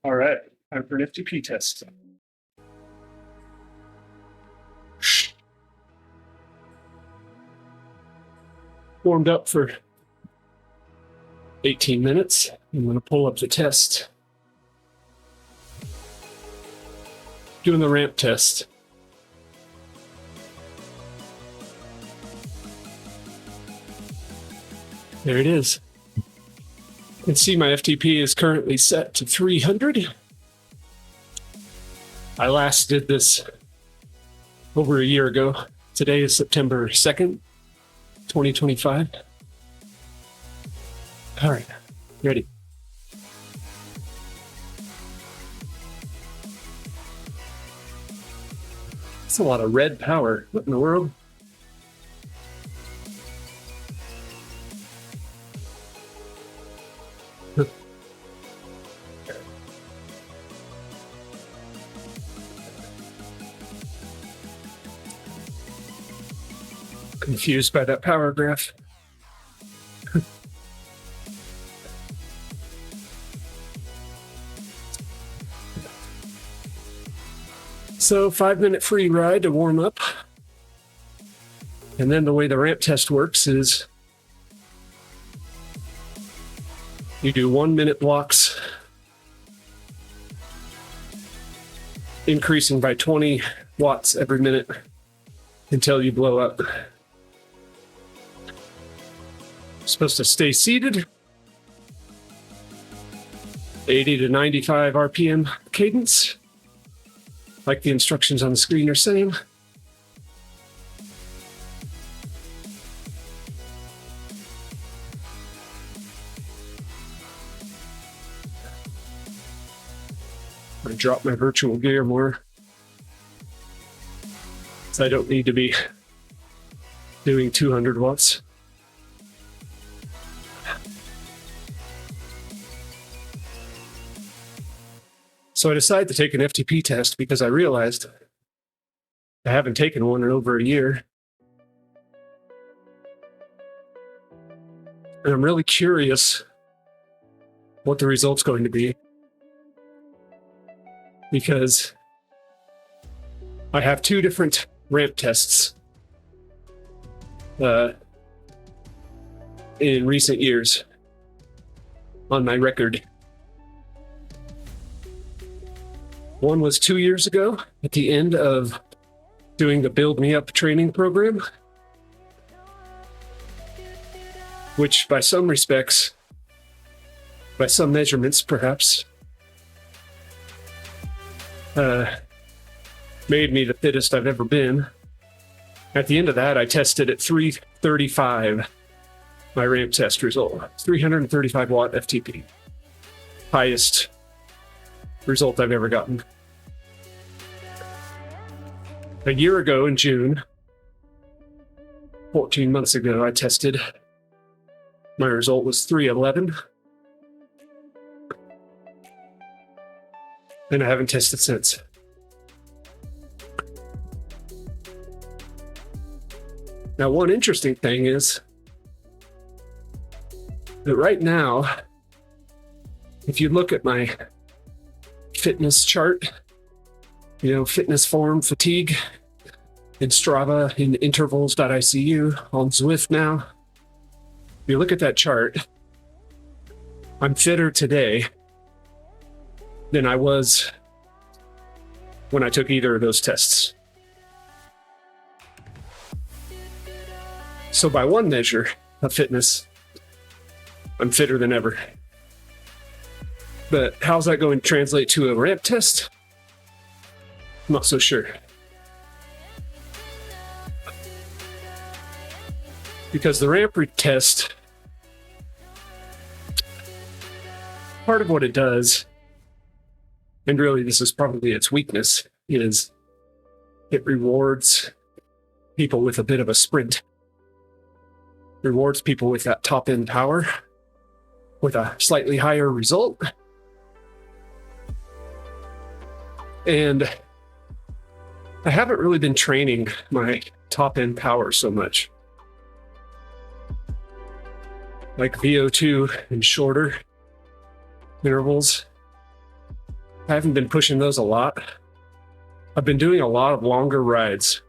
All right, time for an FTP test. Warmed up for 18 minutes. I'm going to pull up the test. Doing the ramp test. There it is. You can see my FTP is currently set to 300. I last did this over a year ago. Today is September 2nd, 2025. All right, ready. That's a lot of red power. What in the world? Confused by that power graph. So 5-minute free ride to warm up. And then the way the ramp test works is you do 1-minute blocks, increasing by 20 watts every minute until you blow up. Supposed to stay seated, 80 to 95 RPM cadence, like the instructions on the screen are saying. I drop my virtual gear more, so I don't need to be doing 200 watts. So I decided to take an FTP test because I realized I haven't taken one in over a year. And I'm really curious what the result's going to be, because I have 2 different ramp tests in recent years on my record. One was 2 years ago at the end of doing the Build Me Up training program, which by some respects, by some measurements perhaps, made me the fittest I've ever been. At the end of that, I tested at 335, my ramp test result, 335 watt FTP, highest result I've ever gotten. A year ago in June, 14 months ago, I tested. My result was 311. And I haven't tested since. Now, one interesting thing is that right now, if you look at my fitness chart, fitness form, fatigue, in Strava, in intervals.icu, on Zwift now. If you look at that chart, I'm fitter today than I was when I took either of those tests. So by one measure of fitness, I'm fitter than ever. But how's that going to translate to a ramp test? I'm not so sure. Because the ramp test, part of what it does, and really this is probably its weakness, is it rewards people with a bit of a sprint. Rewards people with that top end power, with a slightly higher result. And I haven't really been training my top end power so much. Like VO2 and shorter intervals. I haven't been pushing those a lot. I've been doing a lot of longer rides.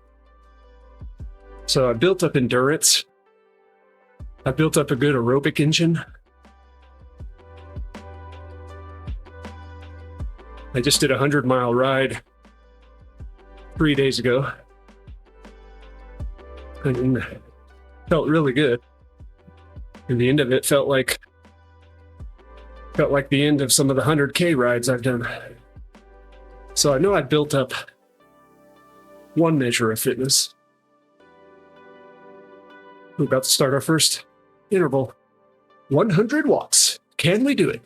So I built up endurance. I built up a good aerobic engine. I just did a 100-mile ride 3 days ago. And it felt really good. And the end of it felt like the end of some of the 100K rides I've done. So I know I built up one measure of fitness. We're about to start our first interval. 100 watts. Can we do it?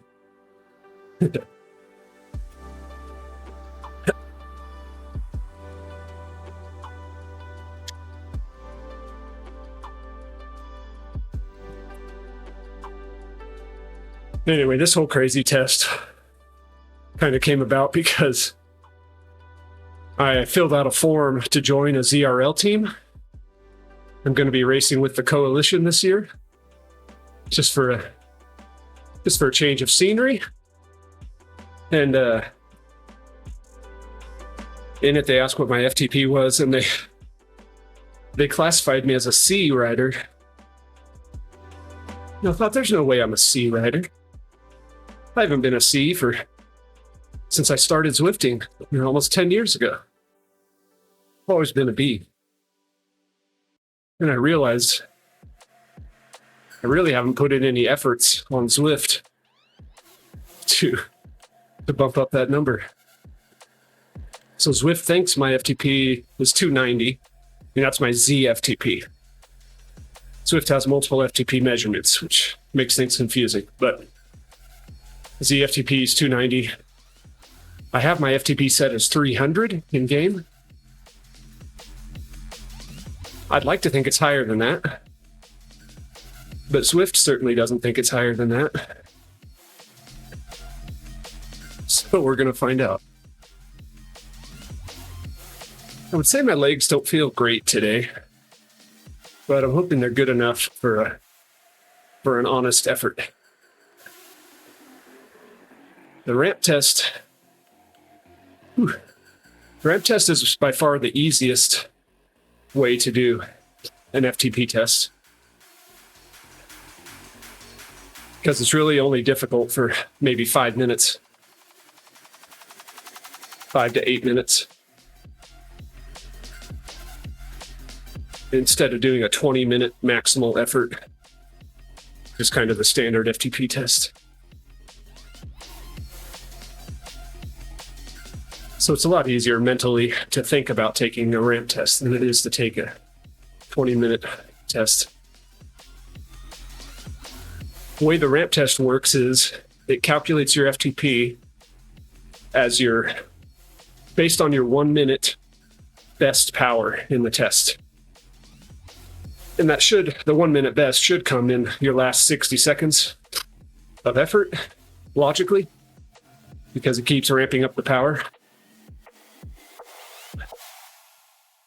Anyway, this whole crazy test kind of came about because I filled out a form to join a ZRL team. I'm going to be racing with the coalition this year, just for a change of scenery. And in it, they asked what my FTP was, and they classified me as a C rider. I thought, there's no way I'm a C rider. I haven't been a C since I started Zwifting, almost 10 years ago. I've always been a B. And I realized I really haven't put in any efforts on Zwift to bump up that number. So Zwift thinks my FTP is 290, and that's my Z FTP. Zwift has multiple FTP measurements, which makes things confusing, but Z FTP is 290. I have my FTP set as 300 in game. I'd like to think it's higher than that, but Zwift certainly doesn't think it's higher than that. So we're going to find out. I would say my legs don't feel great today, but I'm hoping they're good enough for an honest effort. The ramp test. The ramp test is by far the easiest way to do an FTP test, because it's really only difficult for maybe 5 minutes, 5 to 8 minutes, instead of doing a 20-minute maximal effort, just kind of the standard FTP test. So it's a lot easier mentally to think about taking a ramp test than it is to take a 20-minute test. The way the ramp test works is it calculates your FTP as based on your 1 minute best power in the test. And the 1 minute best should come in your last 60 seconds of effort, logically, because it keeps ramping up the power.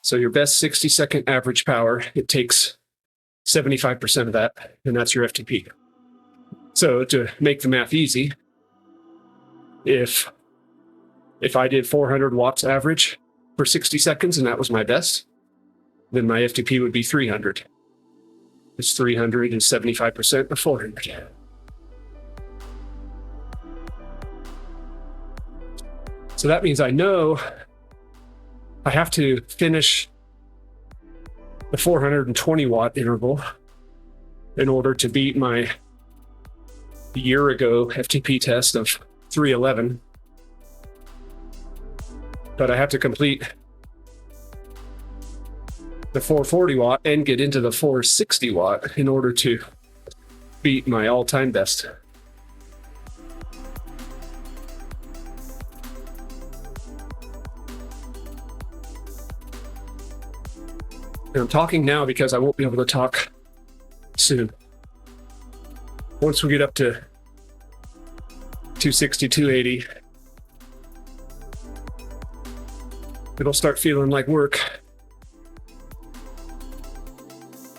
So your best 60-second average power, it takes 75% of that, and that's your FTP. So to make the math easy, if I did 400 watts average for 60 seconds and that was my best, then my FTP would be 300. It's 300 is 75% of 400. So that means I know I have to finish the 420 watt interval in order to beat my year ago FTP test of 311. But I have to complete the 440 watt and get into the 460 watt in order to beat my all-time best. And I'm talking now because I won't be able to talk soon. Once we get up to 260, 280, it'll start feeling like work.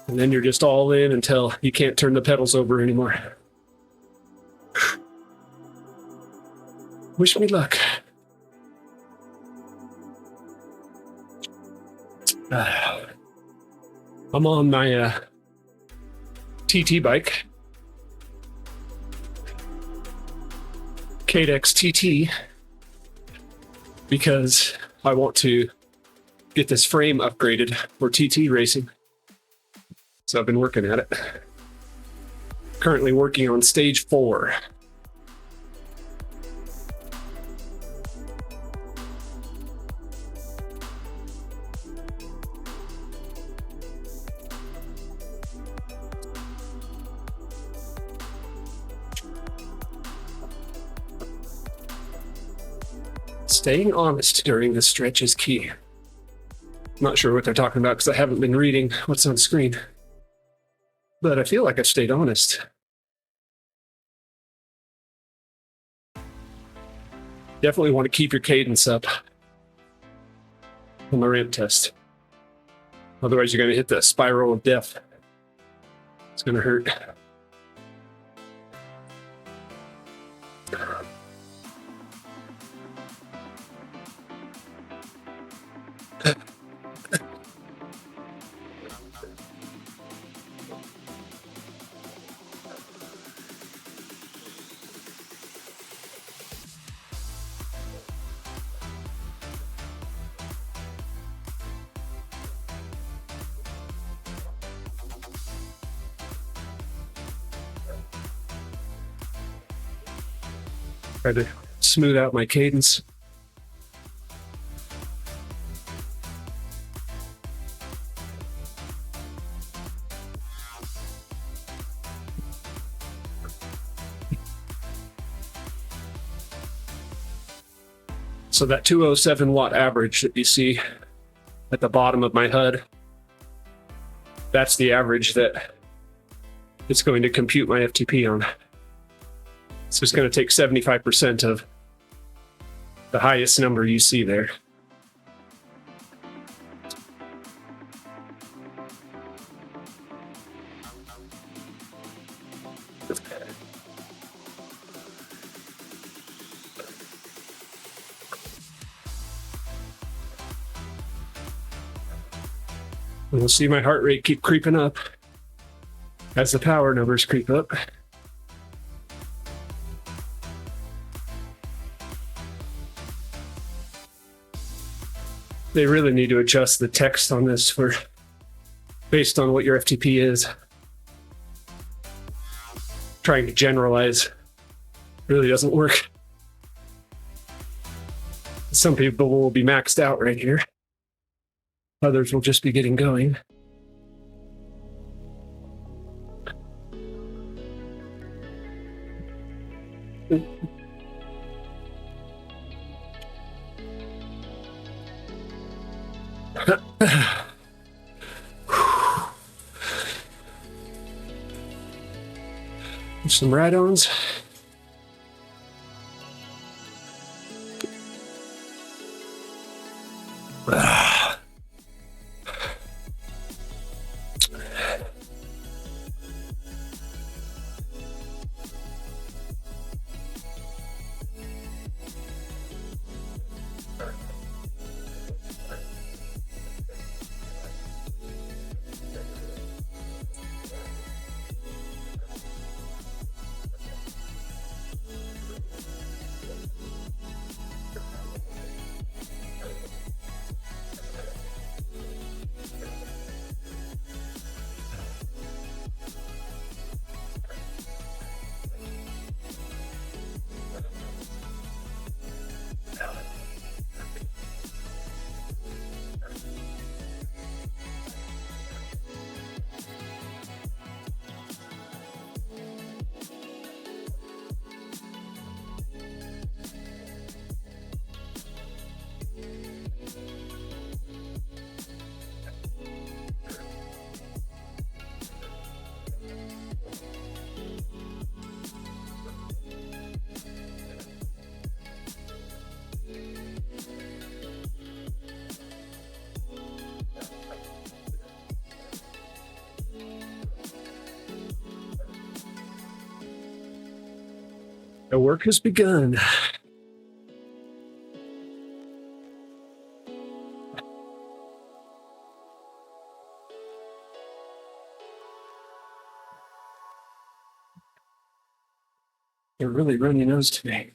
And then you're just all in until you can't turn the pedals over anymore. Wish me luck. I'm on my TT bike, Cadex TT, because I want to get this frame upgraded for TT racing. So I've been working at it. Currently working on stage 4. Staying honest during this stretch is key. I'm not sure what they're talking about because I haven't been reading what's on screen. But I feel like I've stayed honest. Definitely want to keep your cadence up on the ramp test. Otherwise, you're going to hit the spiral of death. It's going to hurt. Try to smooth out my cadence. So that 207 watt average that you see at the bottom of my HUD, that's the average that it's going to compute my FTP on. So it's going to take 75% of the highest number you see there. And you'll see my heart rate keep creeping up as the power numbers creep up. They really need to adjust the text on this for based on what your FTP is. Trying to generalize really doesn't work. Some people will be maxed out right here. Others will just be getting going. Some ride-ons. The work has begun. really runny nose today.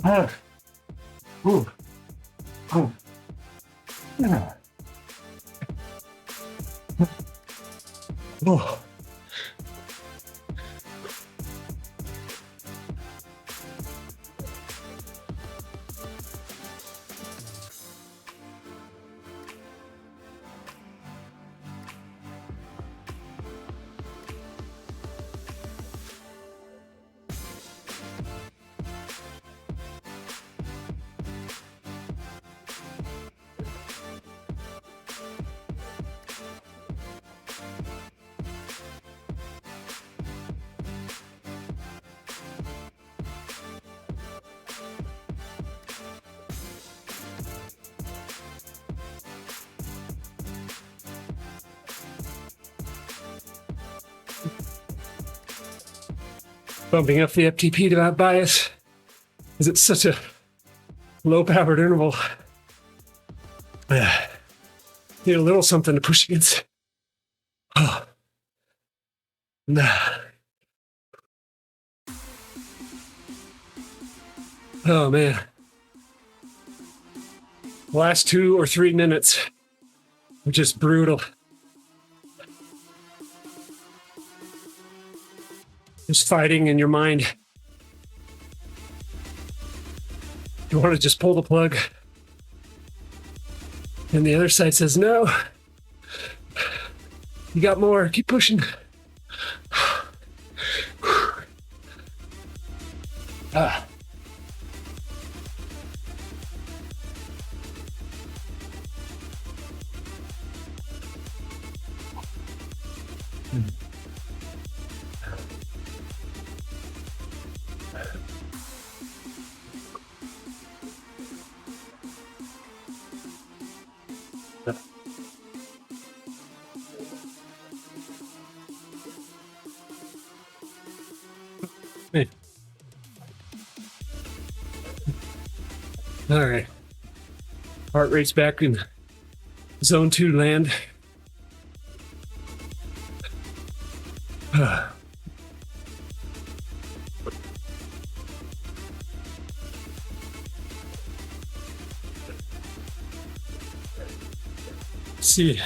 Oh. Ooh. Oh. Yeah. Oh. Bumping up the FTP to that bias because it's such a low-powered interval. Need a little something to push against. Oh. Nah. Oh man. Last 2 or 3 minutes were just brutal. Just fighting in your mind. You want to just pull the plug. And the other side says, no. You got more. Keep pushing. Ah. Hey. All right. Heart rate's back in zone 2 land. See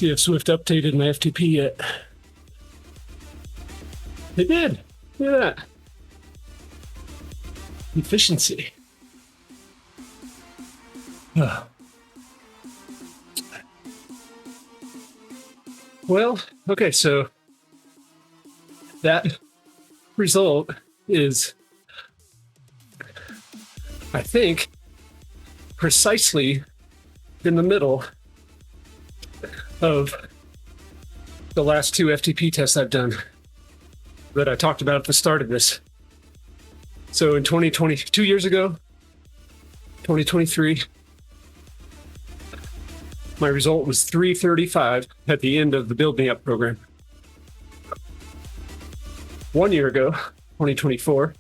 if Zwift updated my FTP yet. They did. Look at that. Efficiency. Well, okay, so that result is, I think, precisely in the middle of the last 2 FTP tests I've done that I talked about at the start of this. So in 2020, 2 years ago, 2023, my result was 335 at the end of the Build Me Up program. 1 year ago, 2024,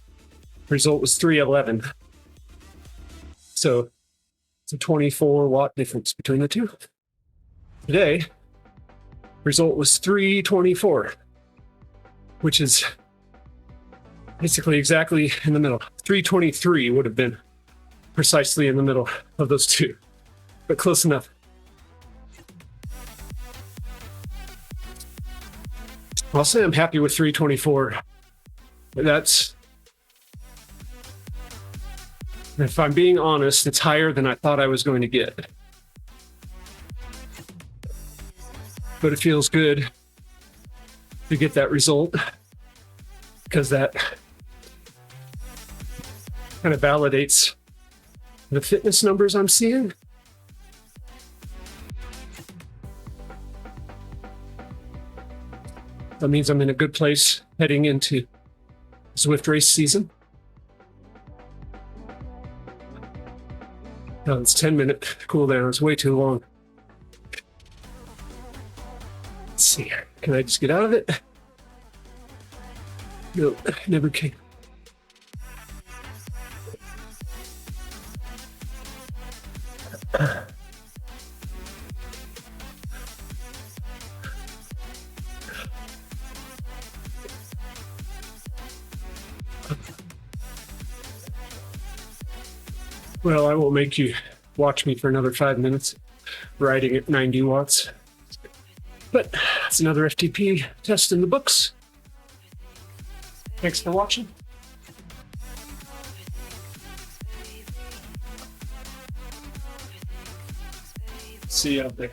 result was 311. So it's a 24 watt difference between the two. Today, Result was 324, which is basically exactly in the middle. 323 would have been precisely in the middle of those two, but close enough. I'll say I'm happy with 324. That's, if I'm being honest, it's higher than I thought I was going to get. But it feels good to get that result, because that kind of validates the fitness numbers I'm seeing. That means I'm in a good place heading into Zwift race season. Oh, it's 10-minute cooldown. It's way too long. Let's see here. Can I just get out of it? No, never came. Well, I won't make you watch me for another 5 minutes riding at 90 watts. But that's another FTP test in the books. Thanks for watching. See you out there.